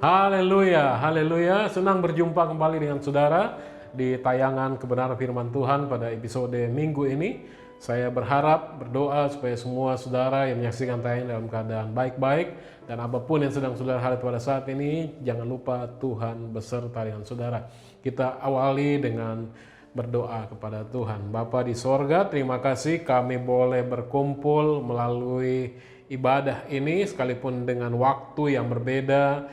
Haleluya, haleluya. Senang berjumpa kembali dengan saudara di tayangan kebenaran firman Tuhan pada episode minggu ini. Saya berharap, berdoa supaya semua saudara yang menyaksikan tayangan dalam keadaan baik-baik. Dan apapun yang sedang saudara hadapi pada saat ini, jangan lupa Tuhan beserta dengan saudara. Kita awali dengan berdoa kepada Tuhan. Bapa di sorga, terima kasih kami boleh berkumpul melalui ibadah ini, sekalipun dengan waktu yang berbeda,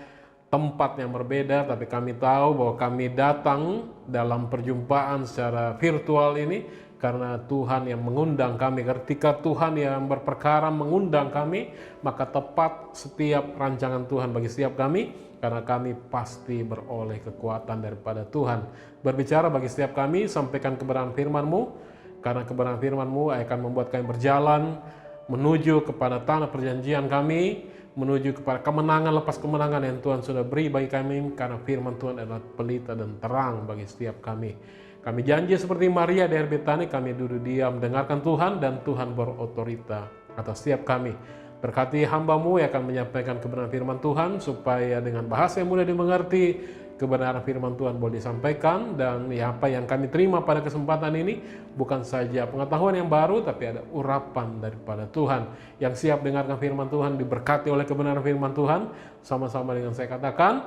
tempat yang berbeda, tapi kami tahu bahwa kami datang dalam perjumpaan secara virtual ini karena Tuhan yang mengundang kami. Ketika Tuhan yang berperkara mengundang kami, maka tepat setiap rancangan Tuhan bagi setiap kami, karena kami pasti beroleh kekuatan daripada Tuhan. Berbicara bagi setiap kami, sampaikan kebenaran firman-Mu, karena kebenaran firman-Mu akan membuat kami berjalan menuju kepada tanah perjanjian kami, menuju kepada kemenangan lepas kemenangan yang Tuhan sudah beri bagi kami, karena firman Tuhan adalah pelita dan terang bagi setiap kami. Kami janji seperti Maria dari Betani, kami duduk diam mendengarkan Tuhan, dan Tuhan berotorita atas setiap kami. Berkati hamba-Mu yang akan menyampaikan kebenaran firman Tuhan, supaya dengan bahasa yang mudah dimengerti, kebenaran firman Tuhan boleh disampaikan, dan apa yang kami terima pada kesempatan ini bukan saja pengetahuan yang baru, tapi ada urapan daripada Tuhan. Yang siap dengarkan firman Tuhan diberkati oleh kebenaran firman Tuhan. Sama-sama dengan saya katakan,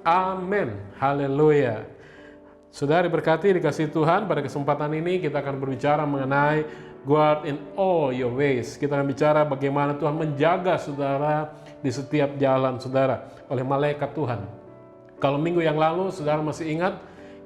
amin, haleluya. Saudara diberkati, dikasih Tuhan, pada kesempatan ini kita akan berbicara mengenai God in all your ways. Kita akan bicara bagaimana Tuhan menjaga saudara di setiap jalan saudara oleh malaikat Tuhan. Kalau minggu yang lalu saudara masih ingat,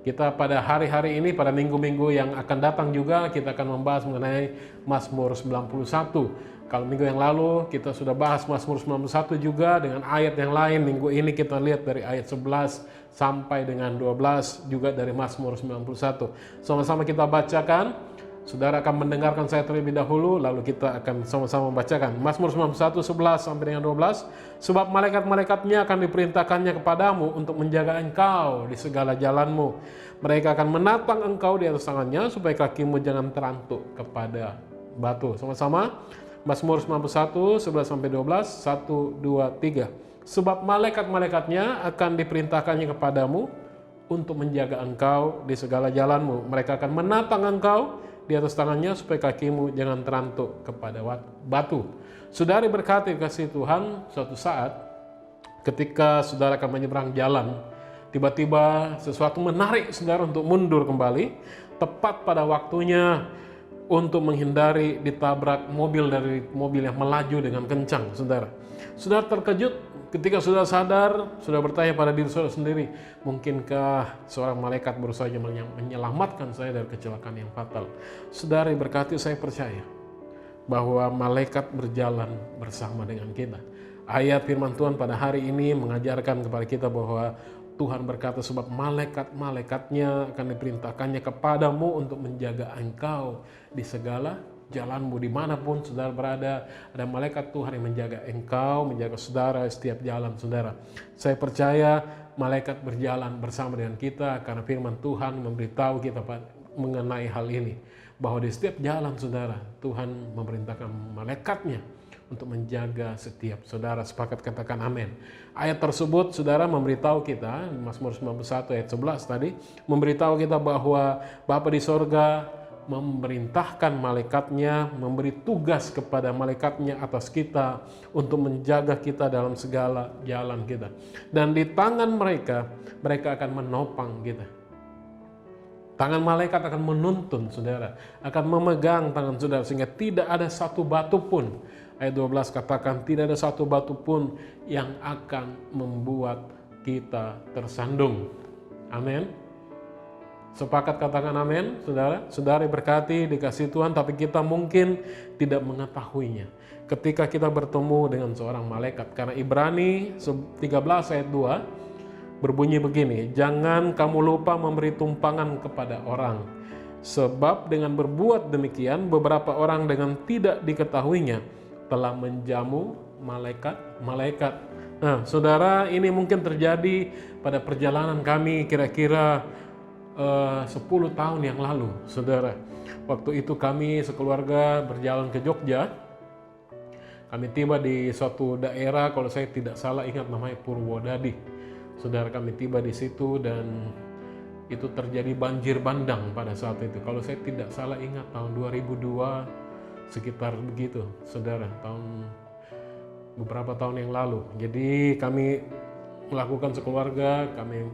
kita pada hari-hari ini, pada minggu-minggu yang akan datang juga, kita akan membahas mengenai Mazmur 91. Kalau minggu yang lalu kita sudah bahas Mazmur 91 juga dengan ayat yang lain. Minggu ini kita lihat dari ayat 11 sampai dengan 12 juga dari Mazmur 91. Sama-sama kita bacakan. Saudara akan mendengarkan saya terlebih dahulu, lalu kita akan sama-sama membacakan Mazmur 91, 11 sampai dengan 12. Sebab malaikat-malaikatnya akan diperintahkannya kepadamu untuk menjaga engkau di segala jalanmu. Mereka akan menatang engkau di atas tangannya, supaya kakimu jangan terantuk kepada batu. Sama-sama Mazmur 91, 11 sampai 12, 1, 2, 3. Sebab malaikat-malaikatnya akan diperintahkannya kepadamu untuk menjaga engkau di segala jalanmu. Mereka akan menatang engkau di atas tangannya, supaya kakimu jangan terantuk kepada batu. Saudara berkati kasih Tuhan, suatu saat ketika saudara akan menyeberang jalan, tiba-tiba sesuatu menarik saudara untuk mundur kembali, tepat pada waktunya untuk menghindari ditabrak mobil dari mobil yang melaju dengan kencang. Saudara terkejut ketika sudah sadar, sudah bertanya pada diri saudara sendiri, mungkinkah seorang malaikat berusaha menyelamatkan saya dari kecelakaan yang fatal? Saudara berkati, saya percaya bahwa malaikat berjalan bersama dengan kita. Ayat firman Tuhan pada hari ini mengajarkan kepada kita bahwa Tuhan berkata, sebab malaikat-malaikatnya akan diperintahkannya kepadamu untuk menjaga engkau di segala jalanmu. Dimanapun saudara berada, ada malaikat Tuhan yang menjaga engkau, menjaga saudara setiap jalan saudara. Saya percaya malaikat berjalan bersama dengan kita, karena firman Tuhan memberitahu kita mengenai hal ini, bahwa di setiap jalan saudara, Tuhan memerintahkan malaikatnya untuk menjaga setiap saudara. Sepakat katakan amin. Ayat tersebut saudara memberitahu kita, Mazmur 91 ayat 11 tadi, memberitahu kita bahwa Bapa di sorga memerintahkan malaikatnya, memberi tugas kepada malaikatnya atas kita untuk menjaga kita dalam segala jalan kita. Dan di tangan mereka akan menopang kita. Tangan malaikat akan menuntun saudara, akan memegang tangan saudara, sehingga tidak ada satu batu pun. Ayat 12 katakan, tidak ada satu batu pun yang akan membuat kita tersandung. Amin. Sepakat katakan amin, saudara. Saudara berkati, dikasih Tuhan, tapi kita mungkin tidak mengetahuinya ketika kita bertemu dengan seorang malaikat. Karena Ibrani 13 ayat 2 berbunyi begini, jangan kamu lupa memberi tumpangan kepada orang, sebab dengan berbuat demikian beberapa orang dengan tidak diketahuinya telah menjamu malaikat-malaikat. Nah, saudara, ini mungkin terjadi pada perjalanan kami kira-kira 10 tahun yang lalu, saudara. Waktu itu kami sekeluarga berjalan ke Jogja. Kami tiba di suatu daerah, kalau saya tidak salah ingat namanya Purwodadi. Saudara, kami tiba di situ dan itu terjadi banjir bandang pada saat itu. Kalau saya tidak salah ingat tahun 2002 sekitar begitu, saudara, beberapa tahun yang lalu. Jadi kami melakukan sekeluarga, kami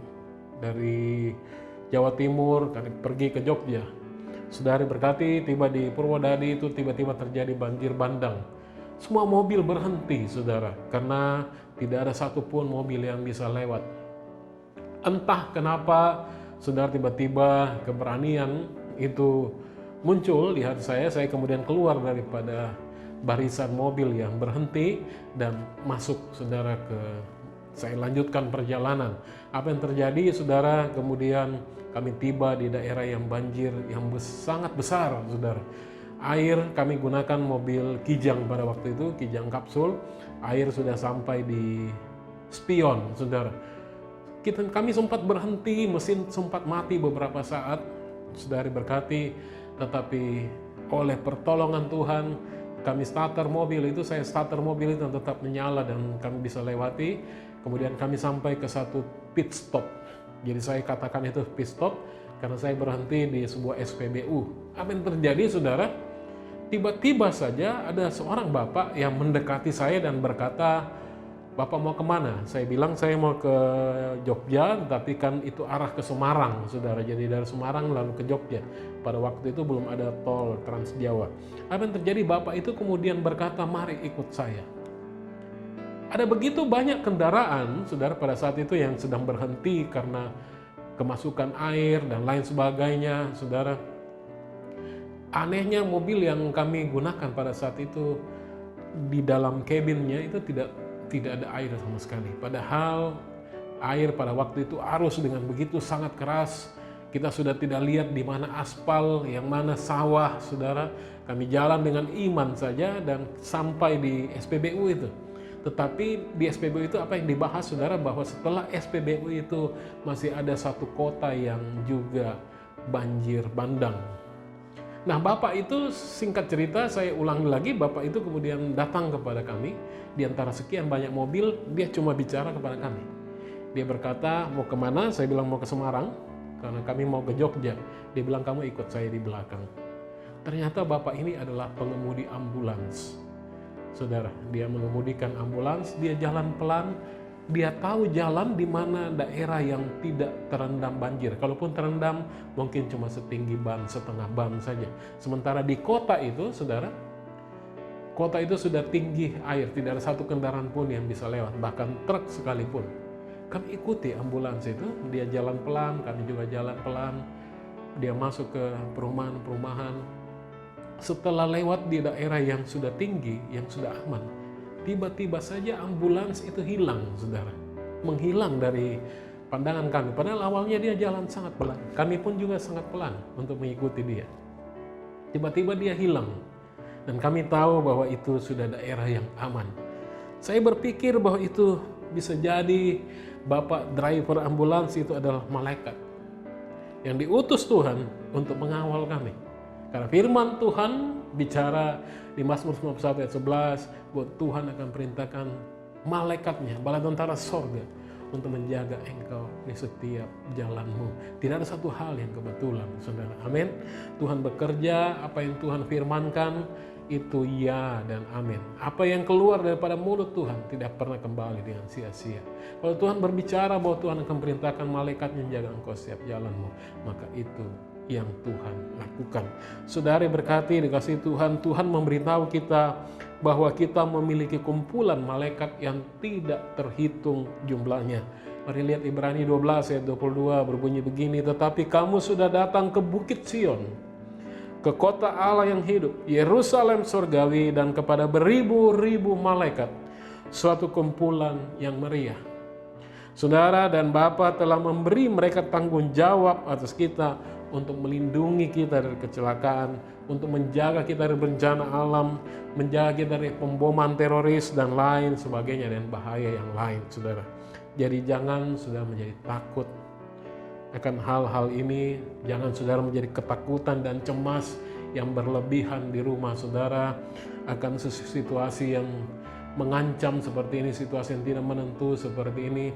dari Jawa Timur, kami pergi ke Jogja. Saudara berkati, tiba di Purwodadi itu tiba-tiba terjadi banjir bandang. Semua mobil berhenti, saudara, karena tidak ada satupun mobil yang bisa lewat. Entah kenapa, saudara, tiba-tiba keberanian itu muncul di hati saya kemudian keluar daripada barisan mobil yang berhenti dan masuk, saudara, saya lanjutkan perjalanan. Apa yang terjadi, saudara, kemudian kami tiba di daerah yang banjir yang sangat besar, saudara. Air, kami gunakan mobil Kijang pada waktu itu, Kijang kapsul. Air sudah sampai di spion, saudara. Kami sempat berhenti, mesin sempat mati beberapa saat, saudari berkati, tetapi oleh pertolongan Tuhan, kami saya starter mobil itu tetap menyala dan kami bisa lewati. Kemudian kami sampai ke satu pit stop. Jadi saya katakan itu pit stop karena saya berhenti di sebuah SPBU. Apa yang terjadi, saudara? Tiba-tiba saja ada seorang bapak yang mendekati saya dan berkata, "Bapak mau kemana?" Saya bilang saya mau ke Jogja, tapi kan itu arah ke Semarang, saudara. Jadi dari Semarang lalu ke Jogja. Pada waktu itu belum ada tol Trans Jawa. Apa yang terjadi? Bapak itu kemudian berkata, "Mari ikut saya." Ada begitu banyak kendaraan, saudara, pada saat itu yang sedang berhenti karena kemasukan air dan lain sebagainya, saudara. Anehnya mobil yang kami gunakan pada saat itu di dalam kabinnya itu tidak ada air sama sekali. Padahal air pada waktu itu arus dengan begitu sangat keras. Kita sudah tidak lihat di mana aspal, yang mana sawah, saudara. Kami jalan dengan iman saja dan sampai di SPBU itu. Tetapi di SPBU itu apa yang dibahas, saudara, bahwa setelah SPBU itu masih ada satu kota yang juga banjir bandang. Nah, Bapak itu, singkat cerita, saya ulangi lagi, Bapak itu kemudian datang kepada kami. Di antara sekian banyak mobil, dia cuma bicara kepada kami. Dia berkata, "Mau kemana?" Saya bilang mau ke Semarang, karena kami mau ke Jogja. Dia bilang, "Kamu ikut saya di belakang." Ternyata Bapak ini adalah pengemudi ambulans. Saudara, dia mengemudikan ambulans, dia jalan pelan, dia tahu jalan di mana daerah yang tidak terendam banjir. Kalaupun terendam, mungkin cuma setinggi ban, setengah ban saja. Sementara di kota itu, saudara, kota itu sudah tinggi air, tidak ada satu kendaraan pun yang bisa lewat, bahkan truk sekalipun. Kami ikuti ambulans itu, dia jalan pelan, kami juga jalan pelan. Dia masuk ke perumahan-perumahan. Setelah lewat di daerah yang sudah tinggi, yang sudah aman, tiba-tiba saja ambulans itu hilang, saudara. Menghilang dari pandangan kami. Padahal awalnya dia jalan sangat pelan. Kami pun juga sangat pelan untuk mengikuti dia. Tiba-tiba dia hilang. Dan kami tahu bahwa itu sudah daerah yang aman. Saya berpikir bahwa itu bisa jadi Bapak driver ambulans itu adalah malaikat yang diutus Tuhan untuk mengawal kami. Karena firman Tuhan bicara di Mazmur 91 ayat 11 bahwa Tuhan akan perintahkan malaikatnya, bala tentara sorga, untuk menjaga engkau di setiap jalanmu. Tidak ada satu hal yang kebetulan, saudara. Amin. Tuhan bekerja, apa yang Tuhan firmankan itu ya dan amin. Apa yang keluar daripada mulut Tuhan tidak pernah kembali dengan sia-sia. Kalau Tuhan berbicara bahwa Tuhan akan perintahkan malaikatnya menjaga engkau setiap jalanmu, maka itu yang Tuhan lakukan. Saudari berkati, dikasih Tuhan, Tuhan memberitahu kita bahwa kita memiliki kumpulan malaikat yang tidak terhitung jumlahnya. Mari lihat Ibrani 12 ayat 22 berbunyi begini, "Tetapi kamu sudah datang ke Bukit Sion, ke kota Allah yang hidup, Yerusalem surgawi, dan kepada beribu-ribu malaikat, suatu kumpulan yang meriah." Saudara dan Bapa telah memberi mereka tanggung jawab atas kita untuk melindungi kita dari kecelakaan, untuk menjaga kita dari bencana alam, menjaga kita dari pemboman teroris dan lain sebagainya, dan bahaya yang lain, saudara. Jadi jangan saudara menjadi takut akan hal-hal ini. Jangan saudara menjadi ketakutan dan cemas yang berlebihan di rumah saudara akan situasi yang mengancam seperti ini, situasi yang tidak menentu seperti ini.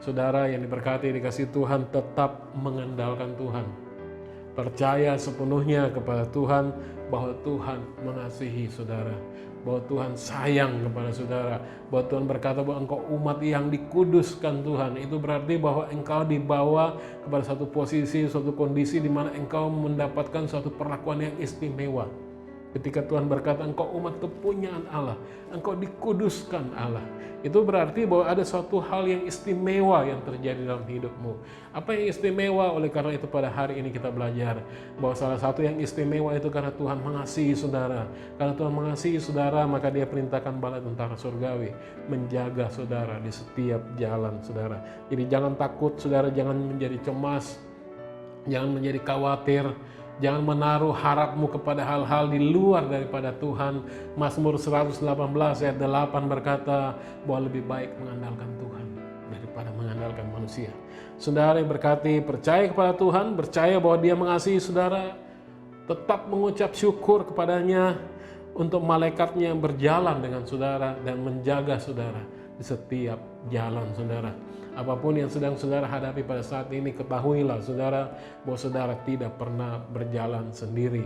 Saudara yang diberkati dikasih Tuhan, tetap mengandalkan Tuhan. Percaya sepenuhnya kepada Tuhan bahwa Tuhan mengasihi saudara, bahwa Tuhan sayang kepada saudara, bahwa Tuhan berkata bahwa engkau umat yang dikuduskan Tuhan. Itu berarti bahwa engkau dibawa kepada satu posisi, suatu kondisi di mana engkau mendapatkan suatu perlakuan yang istimewa. Ketika Tuhan berkata engkau umat kepunyaan Allah, engkau dikuduskan Allah, itu berarti bahwa ada suatu hal yang istimewa yang terjadi dalam hidupmu. Apa yang istimewa? Oleh karena itu pada hari ini kita belajar bahwa salah satu yang istimewa itu karena Tuhan mengasihi saudara. Karena Tuhan mengasihi saudara, maka Dia perintahkan bala tentara surgawi menjaga saudara di setiap jalan saudara. Jadi jangan takut saudara, jangan menjadi cemas, jangan menjadi khawatir. Jangan menaruh harapmu kepada hal-hal di luar daripada Tuhan. Mazmur 118 ayat 8 berkata bahwa lebih baik mengandalkan Tuhan daripada mengandalkan manusia. Saudara yang berkati, percaya kepada Tuhan, percaya bahwa Dia mengasihi saudara, tetap mengucap syukur kepadanya untuk malaikatnya yang berjalan dengan saudara dan menjaga saudara di setiap jalan saudara. Apapun yang sedang saudara hadapi pada saat ini, ketahuilah saudara bahwa saudara tidak pernah berjalan sendiri.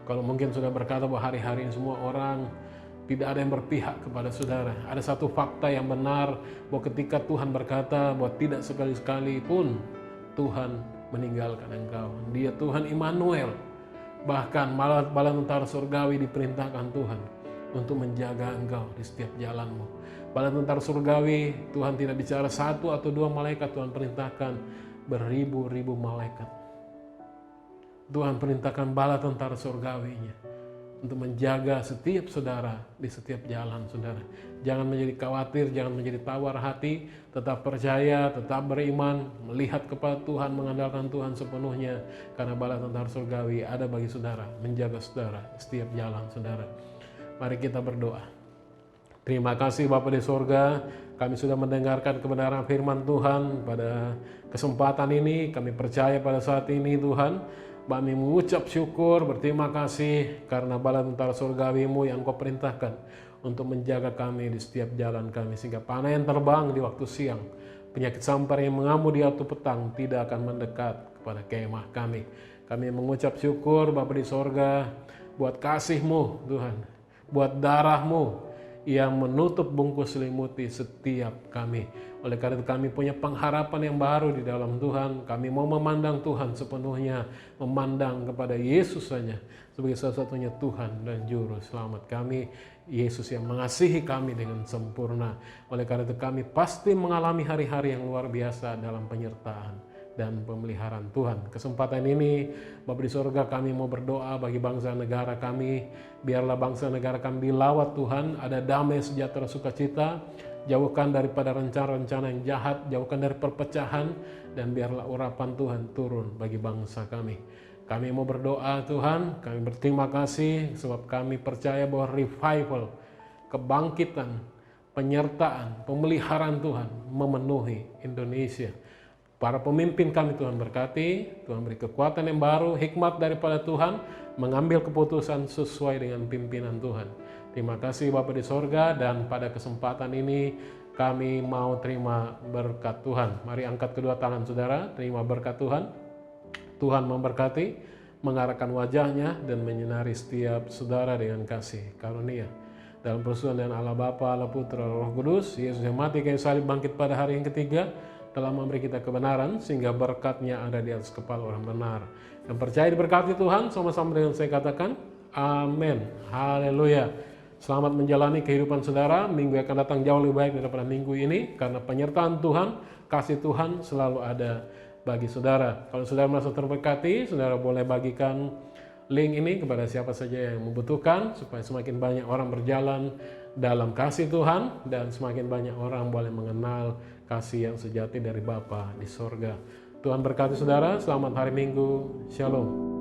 Kalau mungkin sudah berkata bahwa hari-hari ini semua orang tidak ada yang berpihak kepada saudara. Ada satu fakta yang benar bahwa ketika Tuhan berkata bahwa tidak sekali-sekali pun Tuhan meninggalkan engkau. Dia Tuhan Immanuel. Bahkan bala tentara surgawi diperintahkan Tuhan untuk menjaga engkau di setiap jalanmu. Bala tentara surgawi, Tuhan tidak bicara satu atau dua malaikat, Tuhan perintahkan beribu-ribu malaikat. Tuhan perintahkan bala tentara surgawinya untuk menjaga setiap saudara di setiap jalan saudara. Jangan menjadi khawatir, jangan menjadi tawar hati, tetap percaya, tetap beriman, melihat kepada Tuhan, mengandalkan Tuhan sepenuhnya. Karena bala tentara surgawi ada bagi saudara, menjaga saudara di setiap jalan saudara. Mari kita berdoa. Terima kasih Bapa di sorga, kami sudah mendengarkan kebenaran firman Tuhan pada kesempatan ini. Kami percaya pada saat ini Tuhan, kami mengucap syukur, berterima kasih karena bala tentara surgawi-Mu yang Kau perintahkan untuk menjaga kami di setiap jalan kami. Sehingga panah yang terbang di waktu siang, penyakit sampar yang mengamuk di waktu petang tidak akan mendekat kepada kemah kami. Kami mengucap syukur Bapa di sorga buat kasih-Mu Tuhan, buat darah-Mu yang menutup bungkus selimuti setiap kami. Oleh karena itu kami punya pengharapan yang baru di dalam Tuhan. Kami mau memandang Tuhan sepenuhnya, memandang kepada Yesus saja sebagai satu-satunya Tuhan dan Juru Selamat kami. Yesus yang mengasihi kami dengan sempurna. Oleh karena itu kami pasti mengalami hari-hari yang luar biasa dalam penyertaan dan pemeliharaan Tuhan. Kesempatan ini Bapa di sorga, kami mau berdoa bagi bangsa negara kami. Biarlah bangsa negara kami dilawat Tuhan, ada damai, sejahtera, sukacita. Jauhkan daripada rencana-rencana yang jahat, jauhkan dari perpecahan, dan biarlah urapan Tuhan turun bagi bangsa kami. Kami mau berdoa Tuhan, kami berterima kasih sebab kami percaya bahwa revival, kebangkitan, penyertaan, pemeliharaan Tuhan memenuhi Indonesia. Para pemimpin kami Tuhan berkati, Tuhan beri kekuatan yang baru, hikmat daripada Tuhan, mengambil keputusan sesuai dengan pimpinan Tuhan. Terima kasih Bapa di sorga, dan pada kesempatan ini kami mau terima berkat Tuhan. Mari angkat kedua tangan saudara, terima berkat Tuhan. Tuhan memberkati, mengarahkan wajahnya dan menyinari setiap saudara dengan kasih karunia. Dalam persekutuan Allah Bapa, Allah Putra, Roh Kudus, Yesus yang mati kayu salib bangkit pada hari yang ketiga, telah memberi kita kebenaran sehingga berkatnya ada di atas kepala orang benar. Dan percaya diberkati Tuhan, sama-sama dengan saya katakan, amin. Haleluya. Selamat menjalani kehidupan saudara. Minggu yang akan datang jauh lebih baik daripada minggu ini, karena penyertaan Tuhan, kasih Tuhan selalu ada bagi saudara. Kalau saudara merasa terberkati, saudara boleh bagikan link ini kepada siapa saja yang membutuhkan, supaya semakin banyak orang berjalan dalam kasih Tuhan, dan semakin banyak orang boleh mengenal kasih yang sejati dari Bapa di sorga. Tuhan berkati saudara, selamat hari Minggu, Shalom.